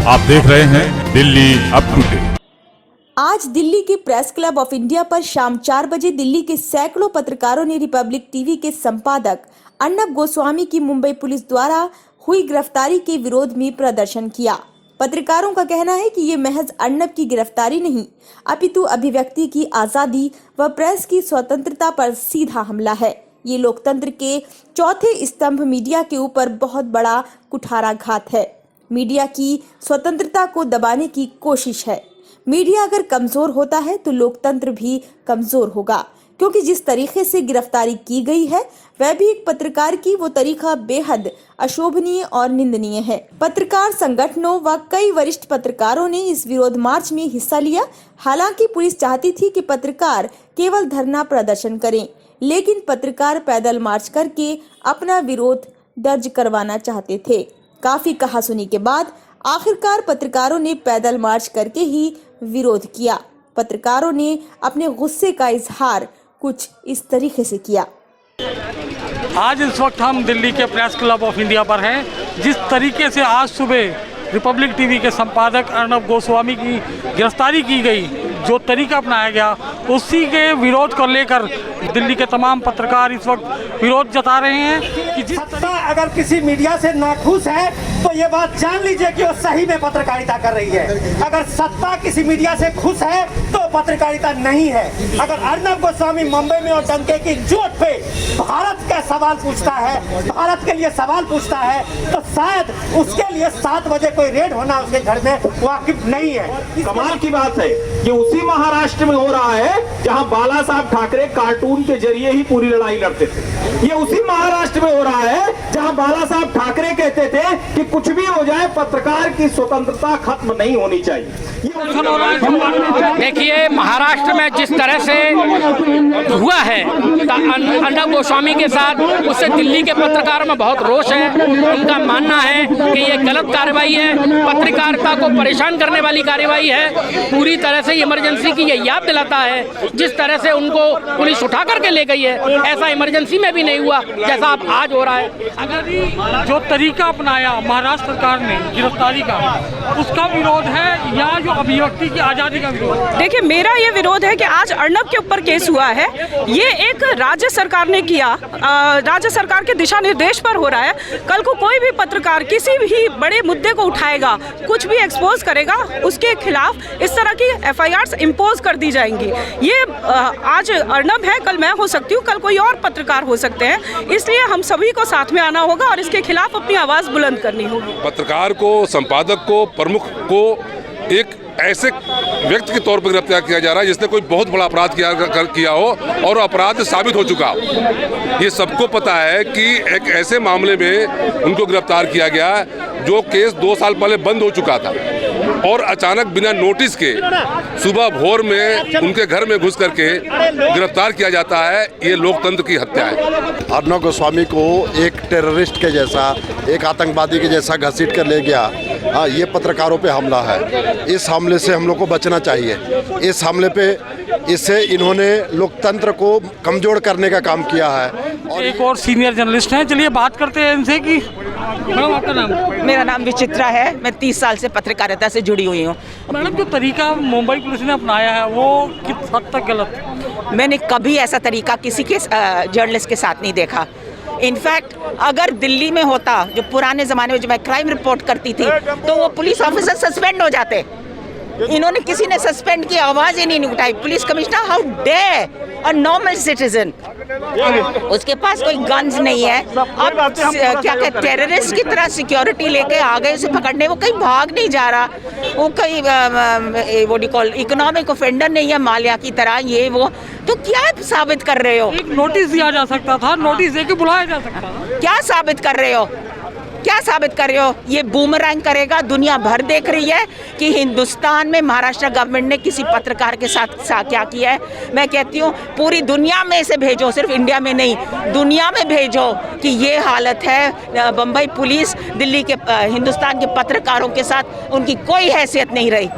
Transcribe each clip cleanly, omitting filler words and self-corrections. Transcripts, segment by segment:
आप देख रहे हैं दिल्ली अप टू डेट। आज दिल्ली के प्रेस क्लब ऑफ इंडिया पर शाम 4 बजे दिल्ली के सैकड़ों पत्रकारों ने रिपब्लिक टीवी के संपादक अर्नब गोस्वामी की मुंबई पुलिस द्वारा हुई गिरफ्तारी के विरोध में प्रदर्शन किया। पत्रकारों का कहना है कि ये महज अर्नब की गिरफ्तारी नहीं, अपितु अभिव्यक्ति की आजादी व प्रेस की स्वतंत्रता पर सीधा हमला है। ये लोकतंत्र के चौथे स्तंभ मीडिया के ऊपर बहुत बड़ा कुठाराघात है। मीडिया की स्वतंत्रता को दबाने की कोशिश है। मीडिया अगर कमजोर होता है तो लोकतंत्र भी कमजोर होगा, क्योंकि जिस तरीके से गिरफ्तारी की गई है वह भी एक पत्रकार की वो तरीका बेहद अशोभनीय और निंदनीय है। पत्रकार संगठनों व कई वरिष्ठ पत्रकारों ने इस विरोध मार्च में हिस्सा लिया। हालांकि पुलिस चाहती थी कि पत्रकार केवल धरना प्रदर्शन करें, लेकिन पत्रकार पैदल मार्च करके अपना विरोध दर्ज करवाना चाहते थे। काफी कहासुनी के बाद आखिरकार पत्रकारों ने पैदल मार्च करके ही विरोध किया। पत्रकारों ने अपने गुस्से का इजहार कुछ इस तरीके से किया। आज इस वक्त हम दिल्ली के प्रेस क्लब ऑफ इंडिया पर हैं। जिस तरीके से आज सुबह रिपब्लिक टीवी के संपादक अर्नब गोस्वामी की गिरफ्तारी की गई, जो तरीका अपनाया गया, उसी के विरोध को लेकर दिल्ली के तमाम पत्रकार इस वक्त विरोध जता रहे हैं कि जिस सत्ता अगर किसी मीडिया से नाखुश है तो ये बात जान लीजिए कि वो सही में पत्रकारिता कर रही है। अगर सत्ता किसी मीडिया से खुश है तो पत्रकारिता नहीं है। अगर अर्नब गोस्वामी मुंबई में और डंके की चोट पे भारत का सवाल पूछता है, भारत के लिए सवाल पूछता है, तो शायद उसके लिए 7 बजे कोई रेड होना उसके घर में वाकिफ नहीं है। कमाल की बात है कि उसी महाराष्ट्र में हो रहा है जहां बाला साहब ठाकरे कार्टून के जरिए ही पूरी लड़ाई लड़ते थे। ये उसी महाराष्ट्र में हो रहा है जहां बाला साहब ठाकरे कहते थे कि कुछ भी हो जाए पत्रकार की स्वतंत्रता खत्म नहीं होनी चाहिए। देखिए, महाराष्ट्र में जिस तरह से हुआ है अर्नब गोस्वामी के साथ, उससे दिल्ली के पत्रकारों में बहुत रोष है। उनका मानना है कि ये गलत कार्रवाई है, पत्रकारिता को परेशान करने वाली कार्रवाई है। पूरी तरह से इमरजेंसी की ये याद दिलाता है। जिस तरह से उनको पुलिस उठा करके ले गई है, ऐसा इमरजेंसी में भी नहीं हुआ जैसा अब आज हो रहा है। अगर जो तरीका अपनाया महाराष्ट्र सरकार ने गिरफ्तारी का, उसका विरोध है या जो अभिव्यक्ति की आज़ादी का विरोध? देखिए, मेरा ये विरोध है कि आज अर्नब के ऊपर केस हुआ है। ये एक राज्य सरकार ने किया, राज्य सरकार के दिशा निर्देश पर हो रहा है। कल को कोई भी पत्रकार किसी भी बड़े मुद्दे को उठाएगा, कुछ भी एक्सपोज करेगा, उसके खिलाफ इस तरह की FIRs इम्पोज कर दी जाएंगी। ये आज अर्नब है, कल मैं हो सकती हूँ, कल कोई और पत्रकार हो सकते हैं। इसलिए हम सभी को साथ में आना होगा और इसके खिलाफ अपनी आवाज़ बुलंद करनी होगी। पत्रकार को, संपादक को, प्रमुख को एक ऐसे व्यक्ति के तौर पर गिरफ्तार किया जा रहा है जिसने कोई बहुत बड़ा अपराध किया हो और अपराध साबित हो चुका हो। ये सबको पता है कि एक ऐसे मामले में उनको गिरफ्तार किया गया जो केस 2 साल पहले बंद हो चुका था, और अचानक बिना नोटिस के सुबह भोर में उनके घर में घुस करके गिरफ्तार किया जाता है। ये लोकतंत्र की हत्या है। अर्नब गोस्वामी को एक टेररिस्ट के जैसा, एक आतंकवादी के जैसा घसीट कर ले गया। हाँ, ये पत्रकारों पे हमला है। इस हमले से हम लोग को बचना चाहिए। इस हमले पे इससे इन्होंने लोकतंत्र को कमजोर करने का काम किया है। और एक और सीनियर जर्नलिस्ट हैं, चलिए बात करते हैं इनसे कि मैडम, आपका नाम? मेरा नाम विचित्रा है। मैं 30 साल से पत्रकारिता से जुड़ी हुई हूँ। मैडम, जो तरीका मुंबई पुलिस ने अपनाया है वो किस हद तक गलत है? मैंने कभी ऐसा तरीका किसी के जर्नलिस्ट के साथ नहीं देखा। इनफैक्ट अगर दिल्ली में होता, जो पुराने ज़माने में जो मैं क्राइम रिपोर्ट करती थी, तो वो पुलिस ऑफिसर सस्पेंड हो जाते। इन्होंने, किसी ने सस्पेंड की आवाज़ ही नहीं उठाई। Police commissioner, how dare a normal citizen, उसके पास कोई गन्स नहीं है। अब क्या कहते, टेररिस्ट की तरह सिक्योरिटी लेके आ गए उसे पकड़ने। वो कहीं भाग नहीं जा रहा, वो कहीं वो कॉल इकोनॉमिक ऑफेंडर नहीं है माल्या की तरह, ये वो। तो क्या साबित कर रहे हो? एक नोटिस दिया जा सकता था, नोटिस देके बुलाया जा सकता था। क्या साबित कर रहे हो? क्या साबित कर रहे हो? ये बूमरैंग करेगा। दुनिया भर देख रही है कि हिंदुस्तान में महाराष्ट्र गवर्नमेंट ने किसी पत्रकार के साथ क्या किया है। मैं कहती हूँ पूरी दुनिया में इसे भेजो, सिर्फ इंडिया में नहीं, दुनिया में भेजो कि ये हालत है। बम्बई पुलिस दिल्ली के, हिंदुस्तान के पत्रकारों के साथ उनकी कोई हैसियत नहीं रही।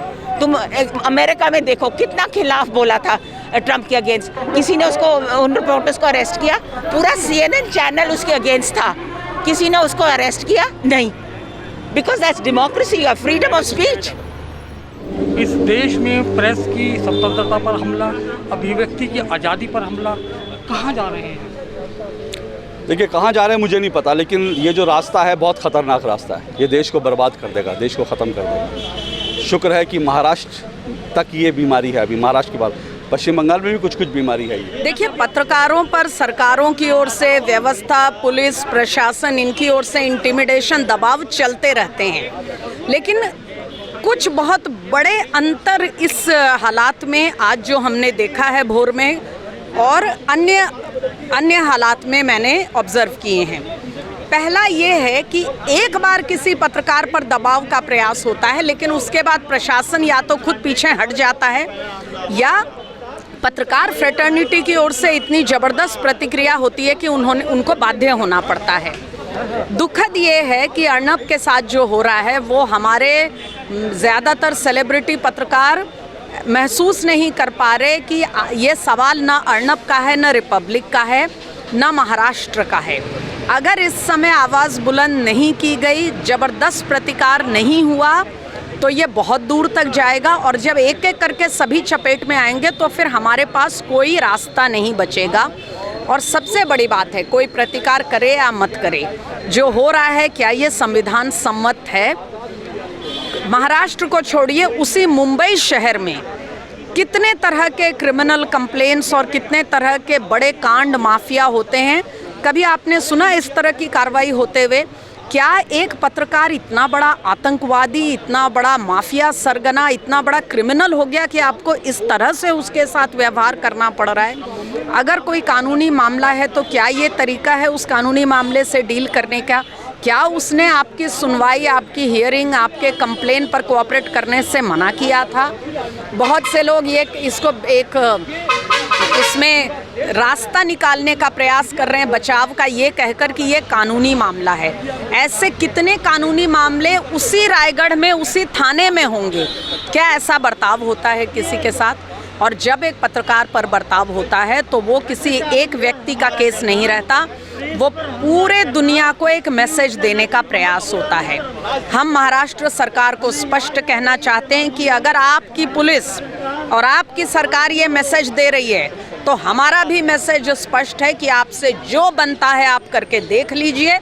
तुम अमेरिका में देखो कितना खिलाफ बोला था ट्रंप के अगेंस्ट, किसी ने उसको, उन रिपोर्टर्स को अरेस्ट किया? पूरा CNN चैनल उसके अगेंस्ट था, किसी ने उसको अरेस्ट किया? नहीं। because that's democracy, or freedom of speech. इस देश में प्रेस की स्वतंत्रता पर हमला, अभिव्यक्ति की आज़ादी पर हमला, कहाँ जा रहे हैं? देखिए कहाँ जा रहे हैं मुझे नहीं पता, लेकिन ये जो रास्ता है बहुत ख़तरनाक रास्ता है। ये देश को बर्बाद कर देगा, देश को ख़त्म कर देगा। शुक्र है कि महाराष्ट्र तक ये बीमारी है, अभी महाराष्ट्र के बाद पश्चिम बंगाल में भी कुछ कुछ बीमारी है ये। देखिए, पत्रकारों पर सरकारों की ओर से, व्यवस्था, पुलिस, प्रशासन, इनकी ओर से इंटिमिडेशन, दबाव चलते रहते हैं, लेकिन कुछ बहुत बड़े अंतर इस हालात में आज जो हमने देखा है भोर में और अन्य हालात में मैंने ऑब्जर्व किए हैं। पहला ये है कि एक बार किसी पत्रकार पर दबाव का प्रयास होता है, लेकिन उसके बाद प्रशासन या तो खुद पीछे हट जाता है या पत्रकार फ्रेटर्निटी की ओर से इतनी ज़बरदस्त प्रतिक्रिया होती है कि उनको बाध्य होना पड़ता है। दुखद ये है कि अर्नब के साथ जो हो रहा है वो हमारे ज़्यादातर सेलिब्रिटी पत्रकार महसूस नहीं कर पा रहे कि ये सवाल ना अर्नब का है, ना रिपब्लिक का है, ना महाराष्ट्र का है। अगर इस समय आवाज़ बुलंद नहीं की गई, ज़बरदस्त प्रतिकार नहीं हुआ, तो ये बहुत दूर तक जाएगा और जब एक एक करके सभी चपेट में आएंगे तो फिर हमारे पास कोई रास्ता नहीं बचेगा। और सबसे बड़ी बात है, कोई प्रतिकार करे या मत करे, जो हो रहा है क्या ये संविधान सम्मत है? महाराष्ट्र को छोड़िए, उसी मुंबई शहर में कितने तरह के क्रिमिनल कंप्लेंट्स और कितने तरह के बड़े कांड, माफिया होते हैं। कभी आपने सुना इस तरह की कार्रवाई होते हुए? क्या एक पत्रकार इतना बड़ा आतंकवादी, इतना बड़ा माफिया सरगना, इतना बड़ा क्रिमिनल हो गया कि आपको इस तरह से उसके साथ व्यवहार करना पड़ रहा है? अगर कोई कानूनी मामला है तो क्या ये तरीका है उस कानूनी मामले से डील करने का? क्या उसने आपकी सुनवाई, आपकी हियरिंग, आपके कंप्लेन पर कोऑपरेट करने से मना किया था? बहुत से लोग इसमें रास्ता निकालने का प्रयास कर रहे हैं बचाव का, ये कहकर कि ये कानूनी मामला है। ऐसे कितने कानूनी मामले उसी रायगढ़ में, उसी थाने में होंगे? क्या ऐसा बर्ताव होता है किसी के साथ? और जब एक पत्रकार पर बर्ताव होता है तो वो किसी एक व्यक्ति का केस नहीं रहता, वो पूरे दुनिया को एक मैसेज देने का प्रयास होता है। हम महाराष्ट्र सरकार को स्पष्ट कहना चाहते हैं कि अगर आपकी पुलिस और आपकी सरकार ये मैसेज दे रही है तो हमारा भी मैसेज स्पष्ट है कि आपसे जो बनता है आप करके देख लीजिए।